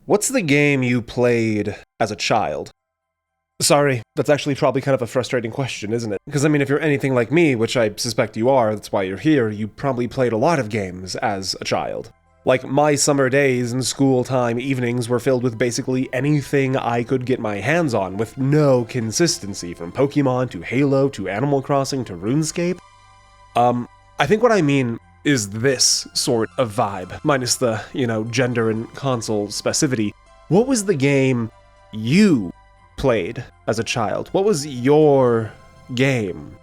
What's the game you played as a child? Sorry, that's actually probably kind of a frustrating question, isn't it? Because, I mean, if you're anything like me, which I suspect you are, that's why you're here, you probably played a lot of games as a child. Like, my summer days and school time evenings were filled with basically anything I could get my hands on, with no consistency, from Pokemon to Halo to Animal Crossing to RuneScape. I think what I mean is this sort of vibe, minus the, gender and console specificity. What was the game you played as a child? What was your game?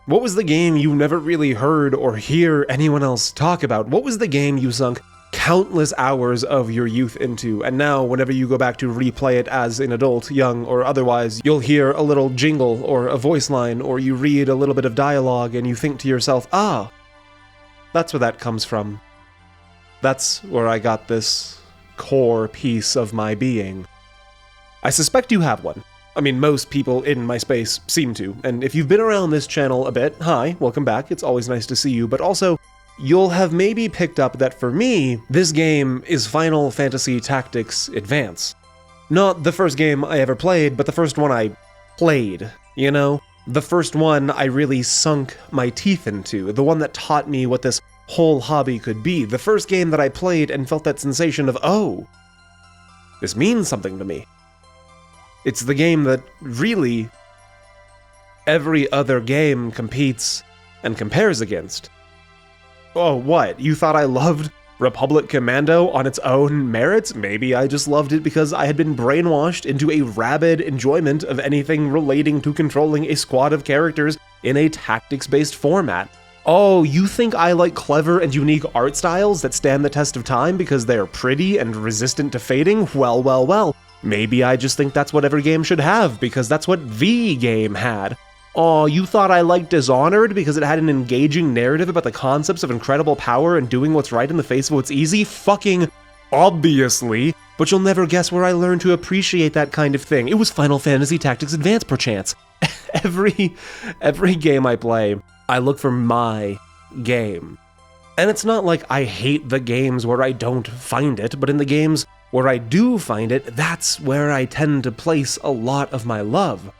What was the game you never really heard or hear anyone else talk about? What was the game you sunk countless hours of your youth into, and now whenever you go back to replay it as an adult, young or otherwise, you'll hear a little jingle or a voice line, or you read a little bit of dialogue and you think to yourself, ah, that's where that comes from. That's where I got this core piece of my being. I suspect you have one. I mean, most people in my space seem to, and if you've been around this channel a bit, hi, welcome back, it's always nice to see you, but also, you'll have maybe picked up that for me, this game is Final Fantasy Tactics Advance. Not the first game I ever played, but the first one I played, The first one I really sunk my teeth into, the one that taught me what this whole hobby could be, the first game that I played and felt that sensation of, oh, this means something to me. It's the game that really every other game competes and compares against. Oh, what? You thought I loved Republic Commando on its own merits? Maybe I just loved it because I had been brainwashed into a rabid enjoyment of anything relating to controlling a squad of characters in a tactics-based format. Oh, you think I like clever and unique art styles that stand the test of time because they're pretty and resistant to fading? Well. Maybe I just think that's what every game should have, because that's what the game had. Oh, you thought I liked Dishonored because it had an engaging narrative about the concepts of incredible power and doing what's right in the face of what's easy? Fucking obviously. But you'll never guess where I learned to appreciate that kind of thing. It was Final Fantasy Tactics Advance, perchance. Every game I play, I look for my game. And it's not like I hate the games where I don't find it, but in the games where I do find it, that's where I tend to place a lot of my love.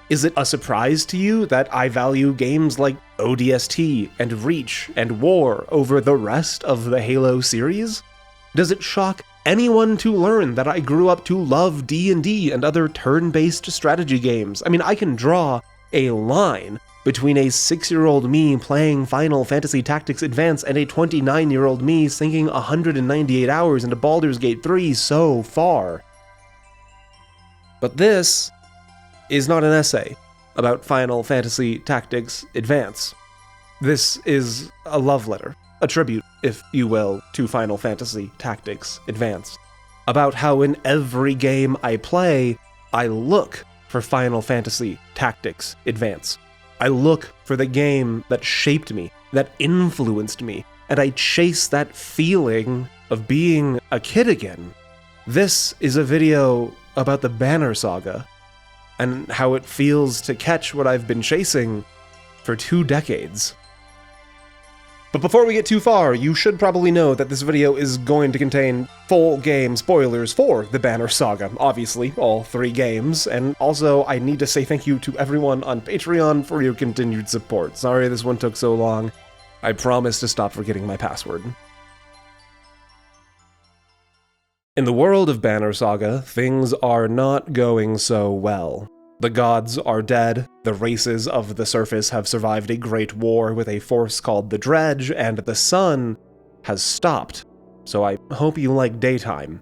Is it a surprise to you that I value games like ODST and Reach and War over the rest of the Halo series? Does it shock anyone to learn that I grew up to love D&D and other turn-based strategy games? I mean, I can draw a line between a 6-year-old me playing Final Fantasy Tactics Advance and a 29-year-old me sinking 198 hours into Baldur's Gate 3 so far. But this is not an essay about Final Fantasy Tactics Advance. This is a love letter, a tribute, if you will, to Final Fantasy Tactics Advance, about how in every game I play, I look for Final Fantasy Tactics Advance. I look for the game that shaped me, that influenced me, and I chase that feeling of being a kid again. This is a video about the Banner Saga, and how it feels to catch what I've been chasing for 2 decades. But before we get too far, you should probably know that this video is going to contain full game spoilers for the Banner Saga, obviously, all 3 games, and also I need to say thank you to everyone on Patreon for your continued support. Sorry this one took so long. I promise to stop forgetting my password. In the world of Banner Saga, things are not going so well. The gods are dead, the races of the surface have survived a great war with a force called the Dredge, and the sun has stopped. So I hope you like daytime.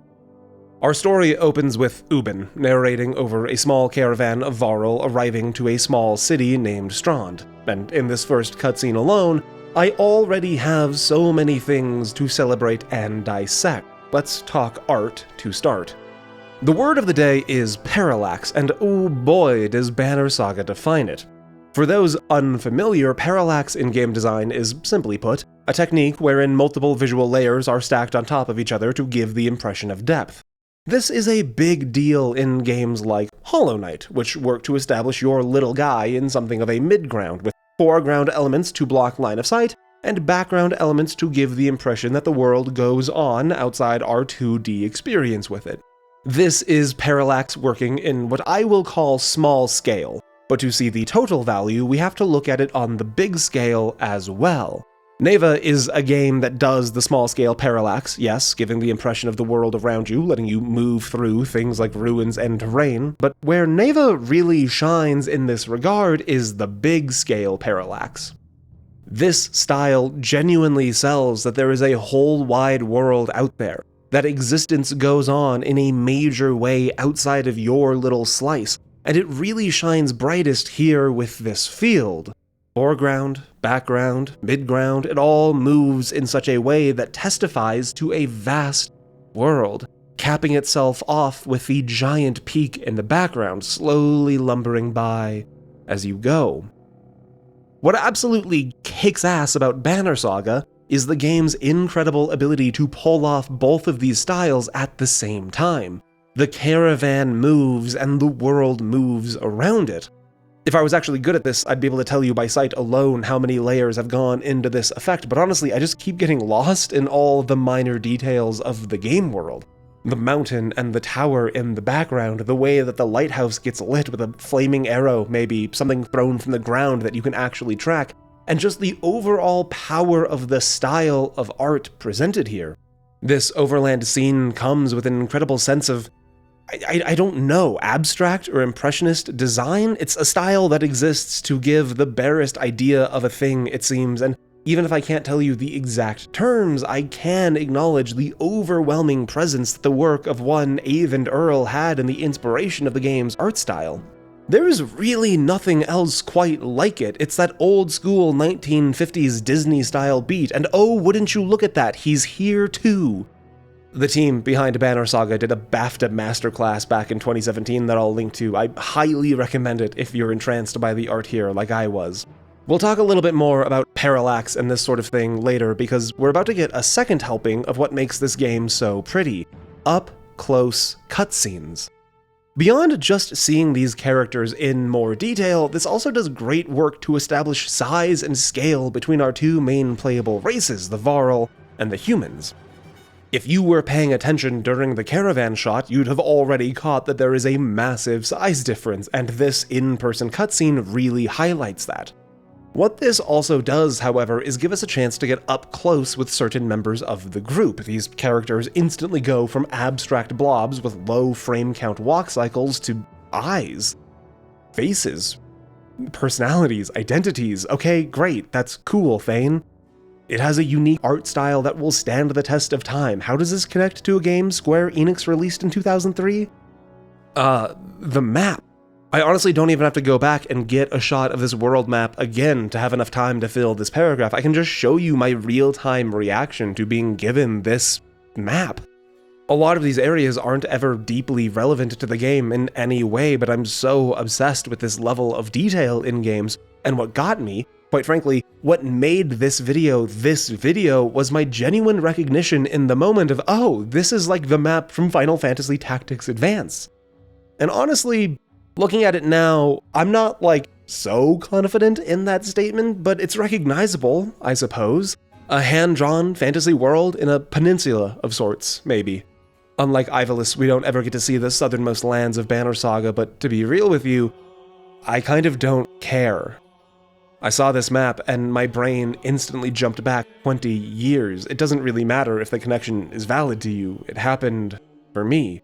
Our story opens with Ubin narrating over a small caravan of Varl arriving to a small city named Strand, and in this first cutscene alone, I already have so many things to celebrate and dissect. Let's talk art to start. The word of the day is parallax, and oh boy does Banner Saga define it. For those unfamiliar, parallax in game design is, simply put, a technique wherein multiple visual layers are stacked on top of each other to give the impression of depth. This is a big deal in games like Hollow Knight, which work to establish your little guy in something of a mid-ground, with foreground elements to block line of sight, and background elements to give the impression that the world goes on outside our 2D experience with it. This is parallax working in what I will call small scale, but to see the total value, we have to look at it on the big scale as well. Neva is a game that does the small-scale parallax, yes, giving the impression of the world around you, letting you move through things like ruins and terrain, but where Neva really shines in this regard is the big-scale parallax. This style genuinely sells that there is a whole wide world out there, that existence goes on in a major way outside of your little slice, and it really shines brightest here with this field. Foreground, background, midground, it all moves in such a way that testifies to a vast world, capping itself off with the giant peak in the background slowly lumbering by as you go. What absolutely kicks ass about Banner Saga is the game's incredible ability to pull off both of these styles at the same time. The caravan moves and the world moves around it. If I was actually good at this, I'd be able to tell you by sight alone how many layers have gone into this effect, but honestly, I just keep getting lost in all the minor details of the game world. The mountain and the tower in the background, the way that the lighthouse gets lit with a flaming arrow, maybe something thrown from the ground that you can actually track, and just the overall power of the style of art presented here. This overland scene comes with an incredible sense of I don't know, abstract or impressionist design? It's a style that exists to give the barest idea of a thing, it seems, and even if I can't tell you the exact terms, I can acknowledge the overwhelming presence that the work of one Avon Earl had in the inspiration of the game's art style. There is really nothing else quite like it. It's that old-school 1950s Disney-style beat, and oh, wouldn't you look at that, he's here too! The team behind Banner Saga did a BAFTA masterclass back in 2017 that I'll link to. I highly recommend it if you're entranced by the art here like I was. We'll talk a little bit more about parallax and this sort of thing later because we're about to get a second helping of what makes this game so pretty: up-close cutscenes. Beyond just seeing these characters in more detail, this also does great work to establish size and scale between our two main playable races, the Varl and the humans. If you were paying attention during the caravan shot, you'd have already caught that there is a massive size difference, and this in-person cutscene really highlights that. What this also does, however, is give us a chance to get up close with certain members of the group. These characters instantly go from abstract blobs with low frame count walk cycles to eyes, faces, personalities, identities. Okay, great, that's cool, Thane. It has a unique art style that will stand the test of time. How does this connect to a game Square Enix released in 2003? The map. I honestly don't even have to go back and get a shot of this world map again to have enough time to fill this paragraph. I can just show you my real-time reaction to being given this map. A lot of these areas aren't ever deeply relevant to the game in any way, but I'm so obsessed with this level of detail in games, and what got me, quite frankly, what made this video was my genuine recognition in the moment of, oh, this is like the map from Final Fantasy Tactics Advance. And honestly, looking at it now, I'm not like so confident in that statement, but it's recognizable, I suppose. A hand-drawn fantasy world in a peninsula of sorts, maybe. Unlike Ivalice, we don't ever get to see the southernmost lands of Banner Saga, but to be real with you, I kind of don't care. I saw this map, and my brain instantly jumped back 20 years. It doesn't really matter if the connection is valid to you. It happened for me.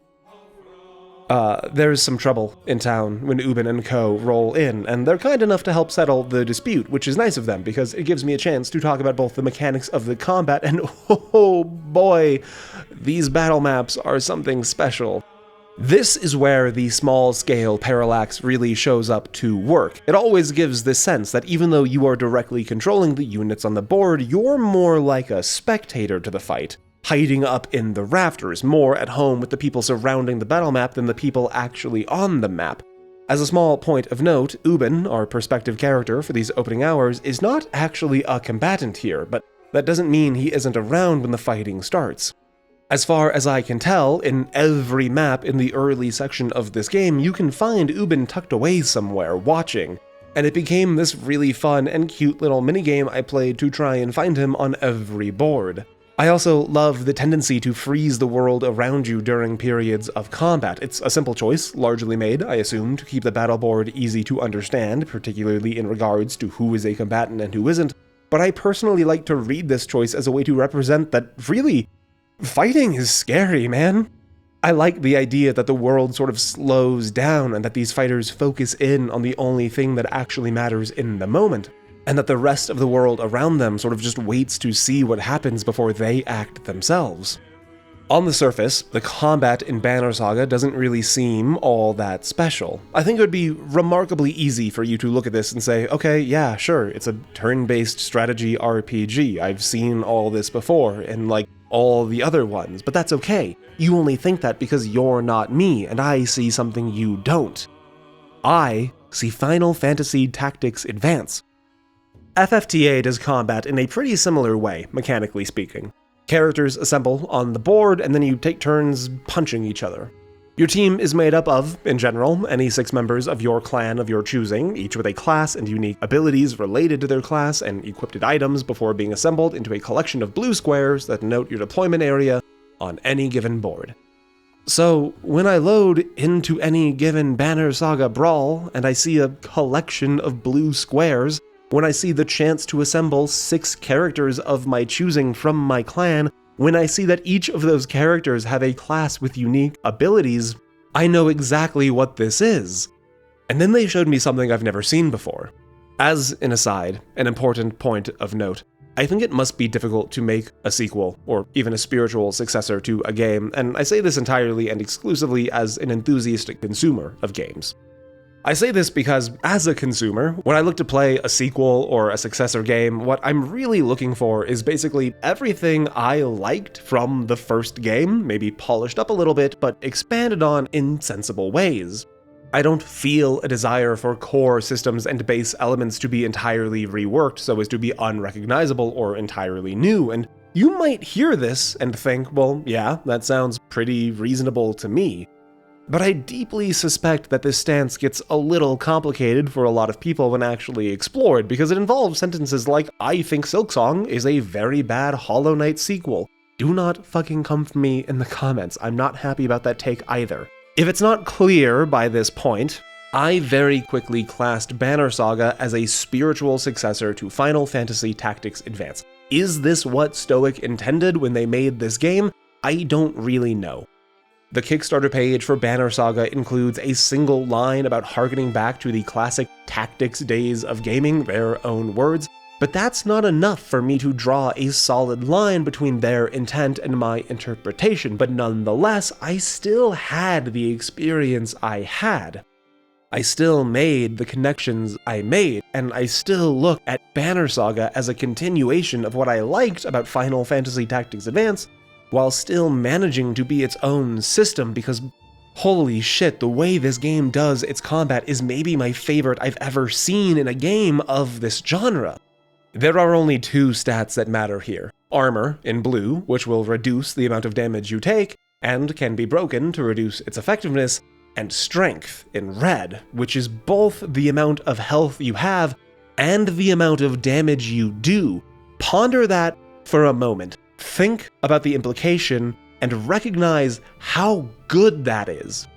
There's some trouble in town when Ubin and co. roll in, and they're kind enough to help settle the dispute, which is nice of them, because it gives me a chance to talk about both the mechanics of the combat, and oh boy, these battle maps are something special. This is where the small-scale parallax really shows up to work. It always gives this sense that even though you are directly controlling the units on the board, you're more like a spectator to the fight, hiding up in the rafters, more at home with the people surrounding the battle map than the people actually on the map. As a small point of note, Ubin, our perspective character for these opening hours, is not actually a combatant here, but that doesn't mean he isn't around when the fighting starts. As far as I can tell, in every map in the early section of this game, you can find Ubin tucked away somewhere, watching. and it became this really fun and cute little minigame I played to try and find him on every board. I also love the tendency to freeze the world around you during periods of combat. It's a simple choice, largely made, I assume, to keep the battle board easy to understand, particularly in regards to who is a combatant and who isn't, but I personally like to read this choice as a way to represent that, really, fighting is scary, man. I like the idea that the world sort of slows down and that these fighters focus in on the only thing that actually matters in the moment, and that the rest of the world around them sort of just waits to see what happens before they act themselves. On the surface, the combat in Banner Saga doesn't really seem all that special. I think it would be remarkably easy for you to look at this and say, okay, yeah, sure, it's a turn-based strategy RPG. I've seen all this before, and like all the other ones, but that's okay. You only think that because you're not me, and I see something you don't. I see Final Fantasy Tactics Advance. FFTA does combat in a pretty similar way, mechanically speaking. Characters assemble on the board, and then you take turns punching each other. Your team is made up of, in general, any 6 members of your clan of your choosing, each with a class and unique abilities related to their class and equipped items before being assembled into a collection of blue squares that denote your deployment area on any given board. So, when I load into any given Banner Saga brawl, and I see a collection of blue squares, when I see the chance to assemble 6 characters of my choosing from my clan, when I see that each of those characters have a class with unique abilities, I know exactly what this is. And then they showed me something I've never seen before. As an aside, an important point of note, I think it must be difficult to make a sequel, or even a spiritual successor to a game, and I say this entirely and exclusively as an enthusiastic consumer of games. I say this because, as a consumer, when I look to play a sequel or a successor game, what I'm really looking for is basically everything I liked from the first game, maybe polished up a little bit, but expanded on in sensible ways. I don't feel a desire for core systems and base elements to be entirely reworked so as to be unrecognizable or entirely new, and you might hear this and think, well, yeah, that sounds pretty reasonable to me. But I deeply suspect that this stance gets a little complicated for a lot of people when actually explored, because it involves sentences like, I think Silksong is a very bad Hollow Knight sequel. Do not fucking come for me in the comments. I'm not happy about that take either. If it's not clear by this point, I very quickly classed Banner Saga as a spiritual successor to Final Fantasy Tactics Advance. Is this what Stoic intended when they made this game? I don't really know. The Kickstarter page for Banner Saga includes a single line about harkening back to the classic tactics days of gaming, their own words, but that's not enough for me to draw a solid line between their intent and my interpretation, but nonetheless, I still had the experience I had. I still made the connections I made, and I still look at Banner Saga as a continuation of what I liked about Final Fantasy Tactics Advance, while still managing to be its own system, because holy shit, the way this game does its combat is maybe my favorite I've ever seen in a game of this genre. There are only 2 stats that matter here. Armor, in blue, which will reduce the amount of damage you take, and can be broken to reduce its effectiveness, and strength, in red, which is both the amount of health you have and the amount of damage you do. Ponder that for a moment. Think about the implication and recognize how good that is.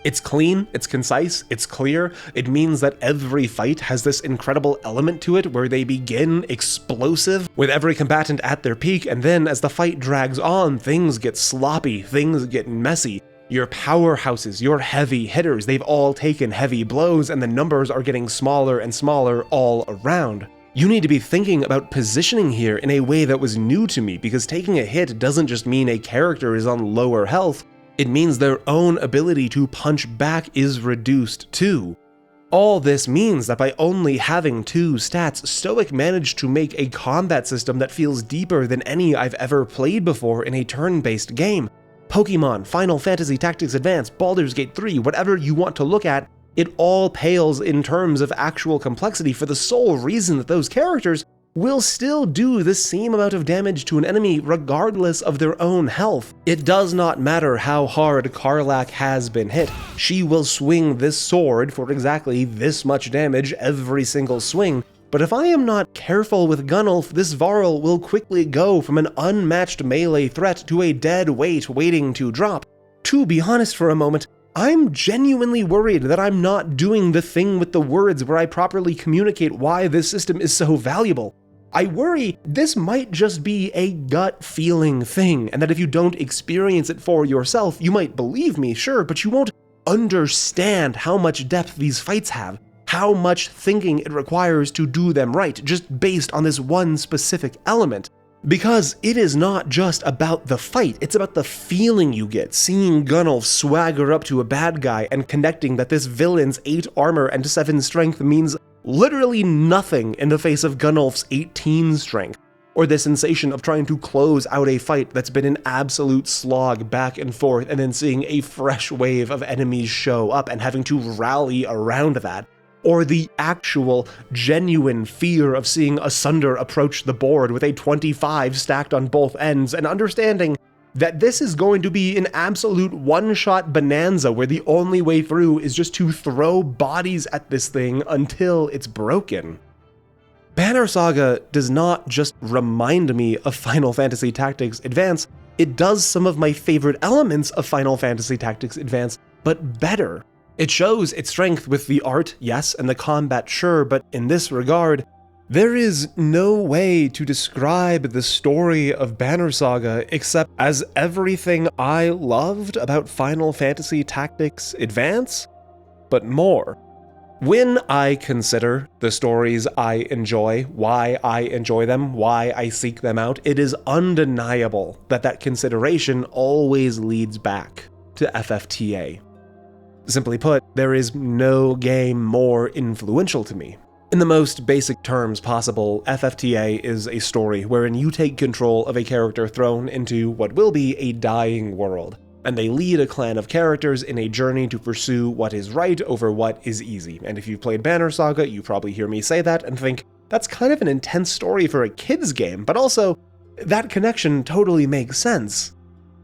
It's clean, it's concise, it's clear. It means that every fight has this incredible element to it where they begin explosive with every combatant at their peak, and then as the fight drags on, things get sloppy, things get messy. Your powerhouses, your heavy hitters, they've all taken heavy blows, and the numbers are getting smaller and smaller all around. You need to be thinking about positioning here in a way that was new to me, because taking a hit doesn't just mean a character is on lower health, it means their own ability to punch back is reduced too. All this means that by only having 2 stats, Stoic managed to make a combat system that feels deeper than any I've ever played before in a turn-based game. Pokemon, Final Fantasy Tactics Advance, Baldur's Gate 3, whatever you want to look at, it all pales in terms of actual complexity for the sole reason that those characters will still do the same amount of damage to an enemy regardless of their own health. It does not matter how hard Karlach has been hit, she will swing this sword for exactly this much damage every single swing. But if I am not careful with Gunnulf, this Varl will quickly go from an unmatched melee threat to a dead weight waiting to drop. To be honest for a moment, I'm genuinely worried that I'm not doing the thing with the words where I properly communicate why this system is so valuable. I worry this might just be a gut feeling thing, and that if you don't experience it for yourself, you might believe me, sure, but you won't understand how much depth these fights have, how much thinking it requires to do them right, just based on this one specific element. Because it is not just about the fight, it's about the feeling you get seeing Gunnulf swagger up to a bad guy and connecting that this villain's 8 armor and 7 strength means literally nothing in the face of Gunnulf's 18 strength, or the sensation of trying to close out a fight that's been an absolute slog back and forth and then seeing a fresh wave of enemies show up and having to rally around that. Or the actual, genuine fear of seeing Asunder approach the board with a 25 stacked on both ends and understanding that this is going to be an absolute one-shot bonanza where the only way through is just to throw bodies at this thing until it's broken. Banner Saga does not just remind me of Final Fantasy Tactics Advance, it does some of my favorite elements of Final Fantasy Tactics Advance, but better. It shows its strength with the art, yes, and the combat, sure, but in this regard, there is no way to describe the story of Banner Saga except as everything I loved about Final Fantasy Tactics Advance, but more. When I consider the stories I enjoy, why I enjoy them, why I seek them out, it is undeniable that that consideration always leads back to FFTA. Simply put, there is no game more influential to me. In the most basic terms possible, FFTA is a story wherein you take control of a character thrown into what will be a dying world, and they lead a clan of characters in a journey to pursue what is right over what is easy. And if you've played Banner Saga, you probably hear me say that and think, that's kind of an intense story for a kid's game, but also, that connection totally makes sense.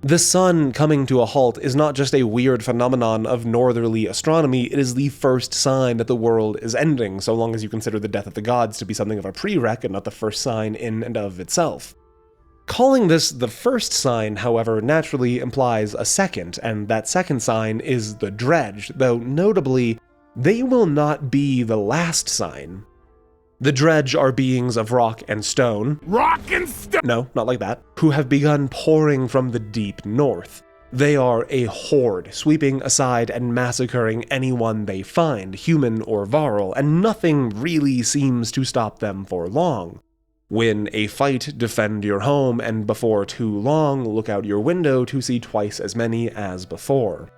The sun coming to a halt is not just a weird phenomenon of northerly astronomy, it is the first sign that the world is ending, so long as you consider the death of the gods to be something of a prereq and not the first sign in and of itself. Calling this the first sign, however, naturally implies a second, and that second sign is the dredge, though notably, they will not be the last sign. The dredge are beings of rock and stone. Rock and stone! No, not like that. Who have begun pouring from the deep north. They are a horde, sweeping aside and massacring anyone they find, human or Varl, and nothing really seems to stop them for long. Win a fight, defend your home, and before too long, look out your window to see twice as many as before.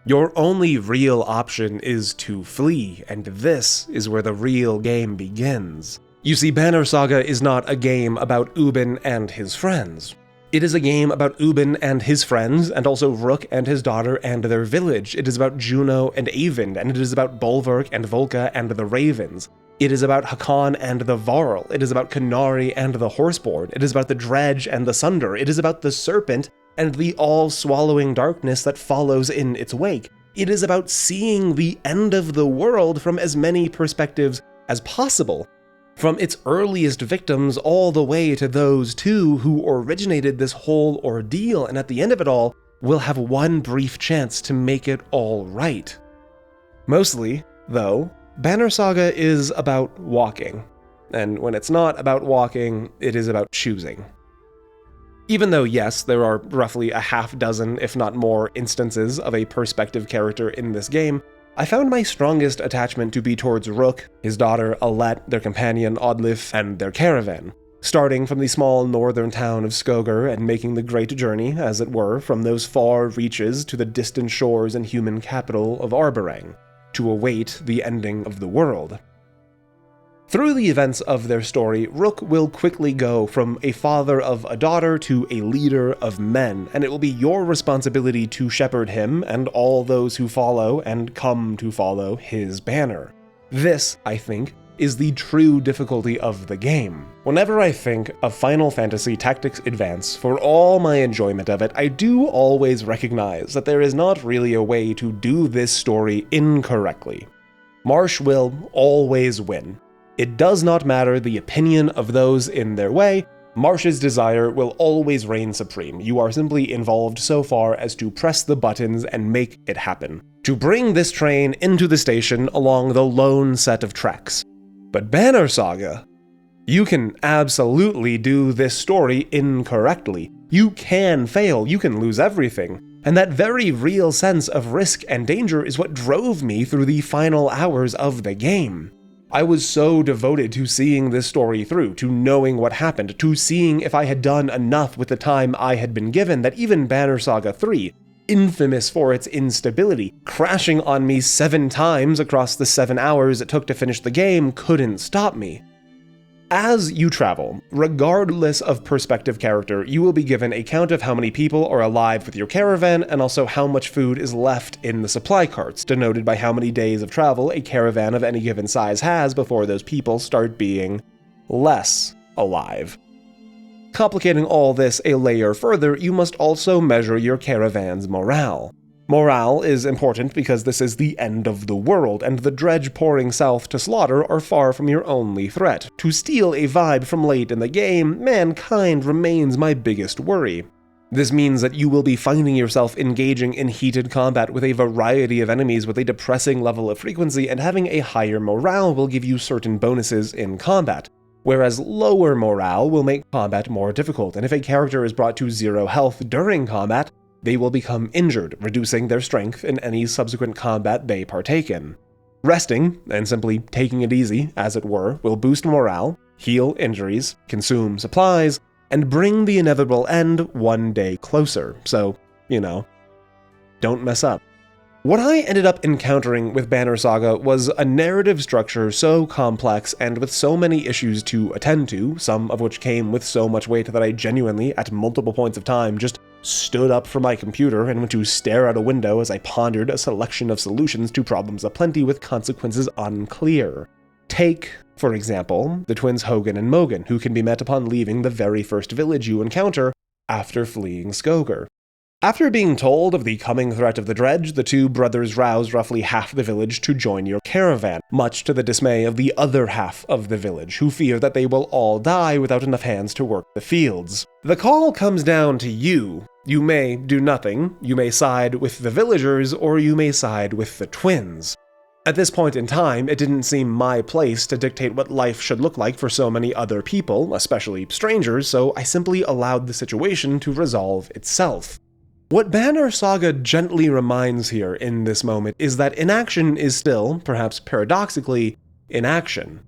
Your only real option is to flee, and this is where the real game begins. You see, Banner Saga is not a game about Ubin and his friends. It is a game about Ubin and his friends, and also Rook and his daughter and their village. It is about Juno and Eyvind, and it is about Bolverk and Volka and the Ravens. It is about Hakan and the Varl. It is about Kanari and the Horseborn. It is about the Dredge and the Sunder. It is about the Serpent and the all-swallowing darkness that follows in its wake. It is about seeing the end of the world from as many perspectives as possible, from its earliest victims all the way to those two who originated this whole ordeal, and at the end of it all, will have one brief chance to make it all right. Mostly, though, Banner Saga is about walking, and when it's not about walking, it is about choosing. Even though, yes, there are roughly a half dozen, if not more, instances of a perspective character in this game, I found my strongest attachment to be towards Rook, his daughter Alette, their companion Odlif, and their caravan, starting from the small northern town of Skogar and making the great journey, as it were, from those far reaches to the distant shores and human capital of Arborang, to await the ending of the world. Through the events of their story, Rook will quickly go from a father of a daughter to a leader of men, and it will be your responsibility to shepherd him and all those who follow and come to follow his banner. This, I think, is the true difficulty of the game. Whenever I think of Final Fantasy Tactics Advance, for all my enjoyment of it, I do always recognize that there is not really a way to do this story incorrectly. Marsh will always win. It does not matter the opinion of those in their way, Marsh's desire will always reign supreme. You are simply involved so far as to press the buttons and make it happen. To bring this train into the station along the lone set of tracks. But Banner Saga, you can absolutely do this story incorrectly. You can fail, you can lose everything. And that very real sense of risk and danger is what drove me through the final hours of the game. I was so devoted to seeing this story through, to knowing what happened, to seeing if I had done enough with the time I had been given, that even Banner Saga 3, infamous for its instability, crashing on me 7 times across the 7 hours it took to finish the game, couldn't stop me. As you travel, regardless of perspective character, you will be given a count of how many people are alive with your caravan, and also how much food is left in the supply carts, denoted by how many days of travel a caravan of any given size has before those people start being less alive. Complicating all this a layer further, you must also measure your caravan's morale. Morale is important because this is the end of the world, and the dredge pouring south to slaughter are far from your only threat. To steal a vibe from late in the game, mankind remains my biggest worry. This means that you will be finding yourself engaging in heated combat with a variety of enemies with a depressing level of frequency, and having a higher morale will give you certain bonuses in combat, whereas lower morale will make combat more difficult, and if a character is brought to 0 health during combat, they will become injured, reducing their strength in any subsequent combat they partake in. Resting, and simply taking it easy, as it were, will boost morale, heal injuries, consume supplies, and bring the inevitable end one day closer, so, don't mess up. What I ended up encountering with Banner Saga was a narrative structure so complex and with so many issues to attend to, some of which came with so much weight that I genuinely, at multiple points of time, just stood up from my computer and went to stare out a window as I pondered a selection of solutions to problems aplenty with consequences unclear. Take, for example, the twins Hogan and Mogan, who can be met upon leaving the very first village you encounter after fleeing Skogar. After being told of the coming threat of the dredge, the two brothers rouse roughly half the village to join your caravan, much to the dismay of the other half of the village, who fear that they will all die without enough hands to work the fields. The call comes down to you. You may do nothing, you may side with the villagers, or you may side with the twins. At this point in time, it didn't seem my place to dictate what life should look like for so many other people, especially strangers, so I simply allowed the situation to resolve itself. What Banner Saga gently reminds here in this moment is that inaction is still, perhaps paradoxically, inaction.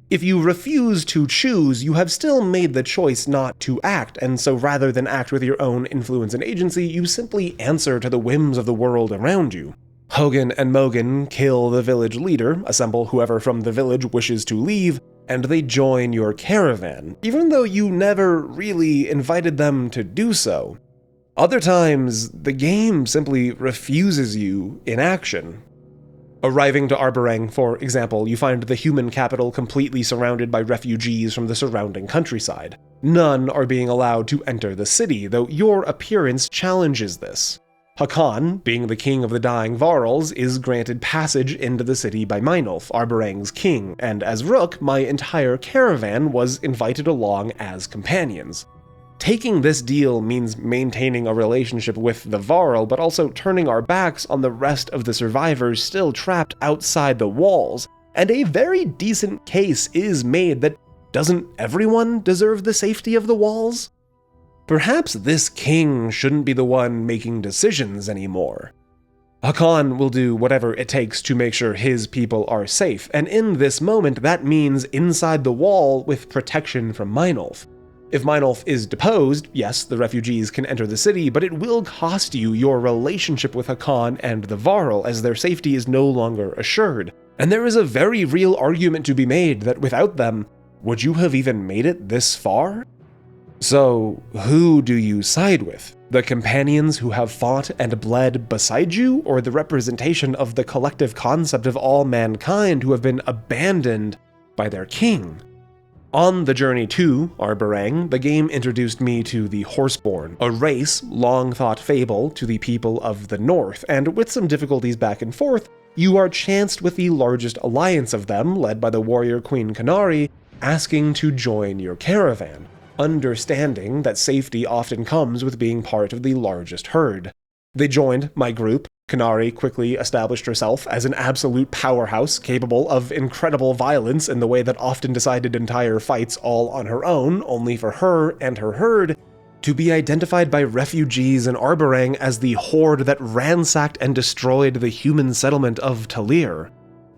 If you refuse to choose, you have still made the choice not to act, and so rather than act with your own influence and agency, you simply answer to the whims of the world around you. Hogan and Mogan kill the village leader, assemble whoever from the village wishes to leave, and they join your caravan, even though you never really invited them to do so. Other times, the game simply refuses you in action. Arriving to Arborang, for example, you find the human capital completely surrounded by refugees from the surrounding countryside. None are being allowed to enter the city, though your appearance challenges this. Hakan, being the king of the dying Varls, is granted passage into the city by Meinulf, Arborang's king, and as Rook, my entire caravan was invited along as companions. Taking this deal means maintaining a relationship with the Varl, but also turning our backs on the rest of the survivors still trapped outside the walls, and a very decent case is made that doesn't everyone deserve the safety of the walls? Perhaps this king shouldn't be the one making decisions anymore. Hakan will do whatever it takes to make sure his people are safe, and in this moment that means inside the wall with protection from Meinulf. If Meinulf is deposed, yes, the refugees can enter the city, but it will cost you your relationship with Hakan and the Varl, as their safety is no longer assured. And there is a very real argument to be made that without them, would you have even made it this far? So, who do you side with? The companions who have fought and bled beside you, or the representation of the collective concept of all mankind who have been abandoned by their king. On the journey to Arborang, the game introduced me to the Horseborn, a race, long thought fable to the people of the North, and with some difficulties back and forth, you are chanced with the largest alliance of them, led by the warrior Queen Canary, asking to join your caravan, understanding that safety often comes with being part of the largest herd. They joined my group. Canary quickly established herself as an absolute powerhouse capable of incredible violence in the way that often decided entire fights all on her own, only for her and her herd to be identified by refugees in Arborang as the horde that ransacked and destroyed the human settlement of Talir.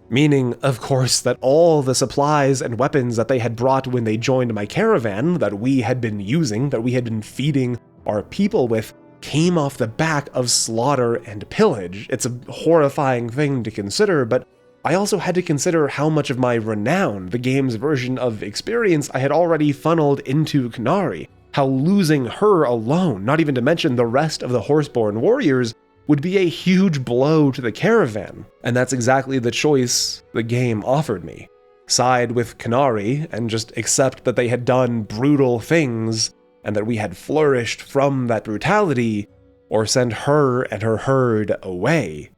Meaning, of course, that all the supplies and weapons that they had brought when they joined my caravan, that we had been using, that we had been feeding our people with, came off the back of slaughter and pillage. It's a horrifying thing to consider, but I also had to consider how much of my renown, the game's version of experience, I had already funneled into Canary, how losing her alone, not even to mention the rest of the Horseborn warriors, would be a huge blow to the caravan. And that's exactly the choice the game offered me. Side with Canary and just accept that they had done brutal things and that we had flourished from that brutality, or send her and her herd away.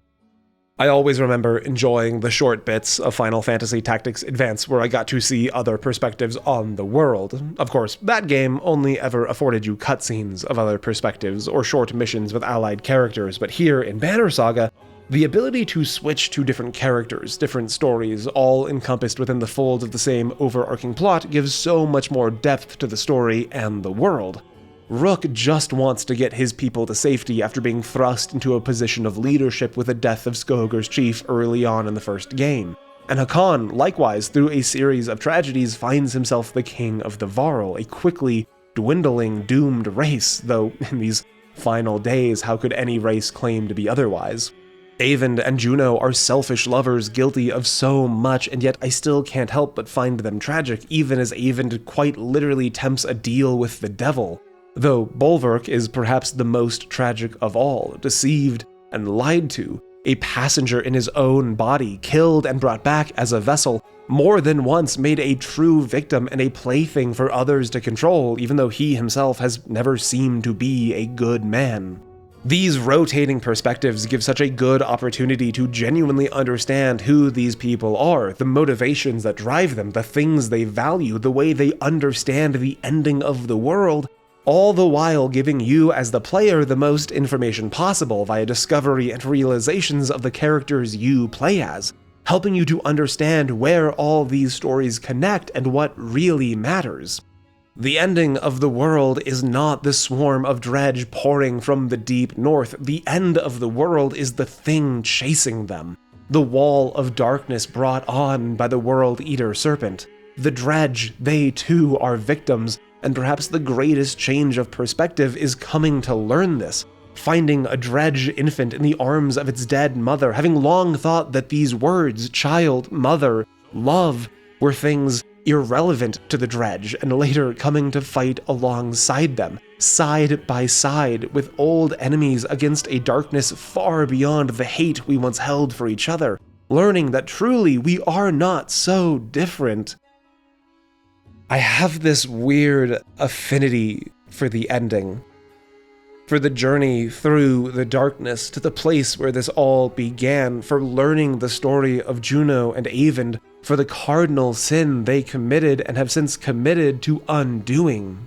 I always remember enjoying the short bits of Final Fantasy Tactics Advance where I got to see other perspectives on the world. Of course, that game only ever afforded you cutscenes of other perspectives or short missions with allied characters, but here in Banner Saga, the ability to switch to different characters, different stories, all encompassed within the fold of the same overarching plot gives so much more depth to the story and the world. Rook just wants to get his people to safety after being thrust into a position of leadership with the death of Skoger's chief early on in the first game. And Hakan, likewise, through a series of tragedies, finds himself the king of the Varl, a quickly dwindling, doomed race, though in these final days, how could any race claim to be otherwise? Eyvind and Juno are selfish lovers guilty of so much, and yet I still can't help but find them tragic, even as Eyvind quite literally tempts a deal with the devil. Though Bolverk is perhaps the most tragic of all, deceived and lied to, a passenger in his own body, killed and brought back as a vessel, more than once made a true victim and a plaything for others to control, even though he himself has never seemed to be a good man. These rotating perspectives give such a good opportunity to genuinely understand who these people are, the motivations that drive them, the things they value, the way they understand the ending of the world, all the while giving you as the player the most information possible via discovery and realizations of the characters you play as, helping you to understand where all these stories connect and what really matters. The ending of the world is not the swarm of dredge pouring from the deep north. The end of the world is the thing chasing them. The wall of darkness brought on by the World Eater Serpent. The dredge, they too are victims, and perhaps the greatest change of perspective is coming to learn this. Finding a dredge infant in the arms of its dead mother, having long thought that these words, child, mother, love, were things irrelevant to the dredge, and later coming to fight alongside them, side by side, with old enemies against a darkness far beyond the hate we once held for each other, learning that truly we are not so different. I have this weird affinity for the ending, for the journey through the darkness to the place where this all began, for learning the story of Juno and Eyvind, for the cardinal sin they committed and have since committed to undoing,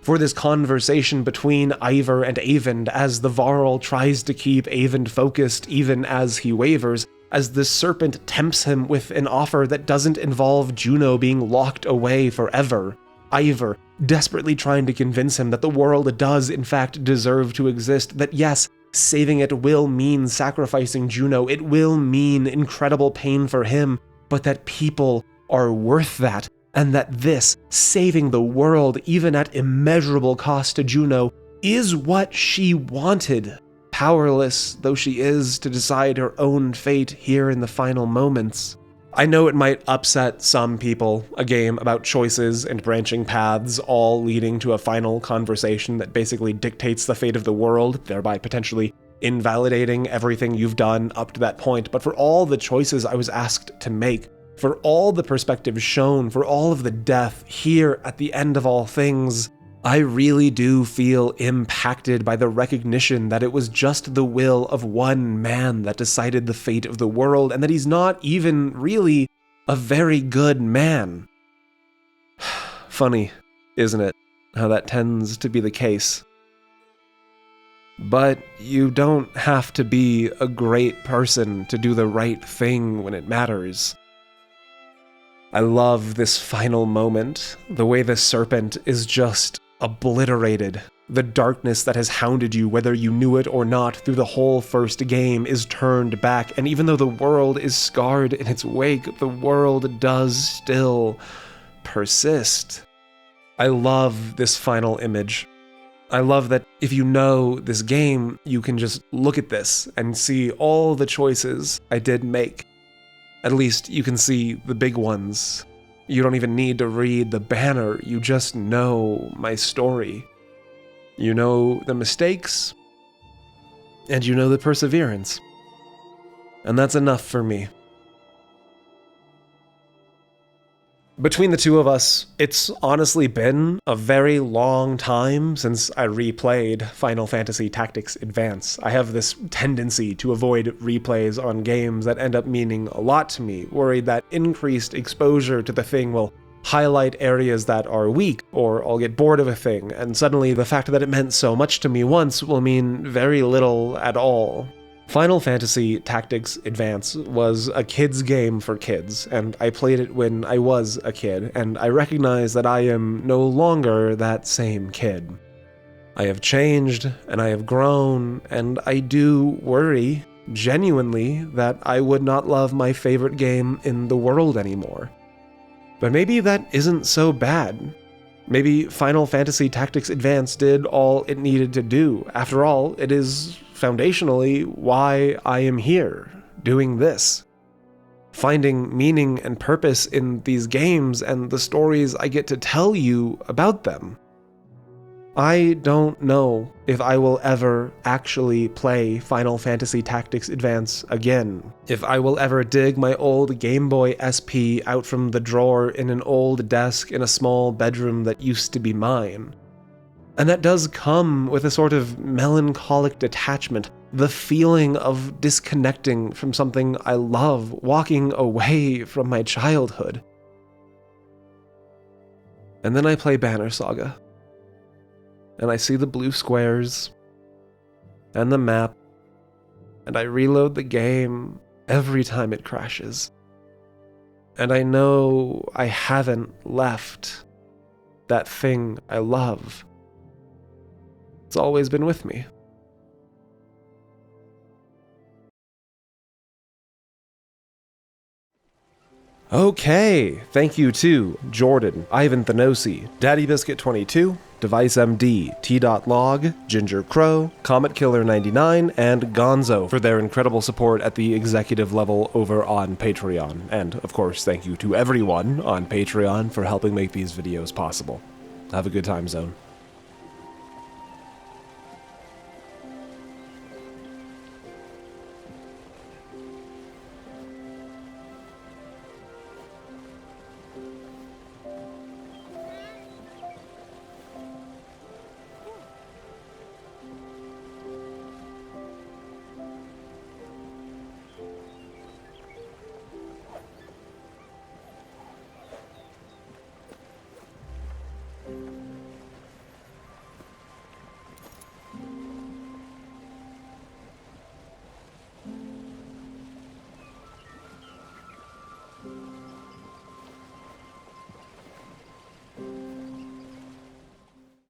for this conversation between Ivar and Eyvind as the Varl tries to keep Eyvind focused even as he wavers, as the serpent tempts him with an offer that doesn't involve Juno being locked away forever. Ivar desperately trying to convince him that the world does in fact deserve to exist, that yes, saving it will mean sacrificing Juno, it will mean incredible pain for him, but that people are worth that, and that this, saving the world even at immeasurable cost to Juno, is what she wanted, powerless though she is to decide her own fate here in the final moments. I know it might upset some people, a game about choices and branching paths, all leading to a final conversation that basically dictates the fate of the world, thereby potentially invalidating everything you've done up to that point, but for all the choices I was asked to make, For all the perspective shown, for all of the death here at the end of all things, I really do feel impacted by the recognition that it was just the will of one man that decided the fate of the world, and that he's not even really a very good man. Funny, isn't it, how that tends to be the case? But you don't have to be a great person to do the right thing when it matters. I love this final moment, the way the serpent is just obliterated. The darkness that has hounded you, whether you knew it or not, through the whole first game is turned back, and even though the world is scarred in its wake, the world does still persist. I love this final image. I love that if you know this game, you can just look at this and see all the choices I did make. At least you can see the big ones. You don't even need to read the banner, you just know my story. You know the mistakes, and you know the perseverance. And that's enough for me. Between the two of us, it's honestly been a very long time since I replayed Final Fantasy Tactics Advance. I have this tendency to avoid replays on games that end up meaning a lot to me, worried that increased exposure to the thing will highlight areas that are weak, or I'll get bored of a thing, and suddenly the fact that it meant so much to me once will mean very little at all. Final Fantasy Tactics Advance was a kid's game for kids, and I played it when I was a kid, and I recognize that I am no longer that same kid. I have changed, and I have grown, and I do worry, genuinely, that I would not love my favorite game in the world anymore. But maybe that isn't so bad. Maybe Final Fantasy Tactics Advance did all it needed to do. After all, it is foundationally why I am here, doing this. Finding meaning and purpose in these games and the stories I get to tell you about them. I don't know if I will ever actually play Final Fantasy Tactics Advance again. If I will ever dig my old Game Boy SP out from the drawer in an old desk in a small bedroom that used to be mine. And that does come with a sort of melancholic detachment, the feeling of disconnecting from something I love, walking away from my childhood. And then I play Banner Saga. And I see the blue squares, and the map, and I reload the game every time it crashes. And I know I haven't left that thing I love. It's always been with me. Okay, thank you to Jordan, Ivan Thanosi, Daddy Biscuit 22, Device MD, T.Log, Ginger Crow, Comet Killer 99, and Gonzo for their incredible support at the executive level over on Patreon. And of course, thank you to everyone on Patreon for helping make these videos possible. Have a good time, Zone.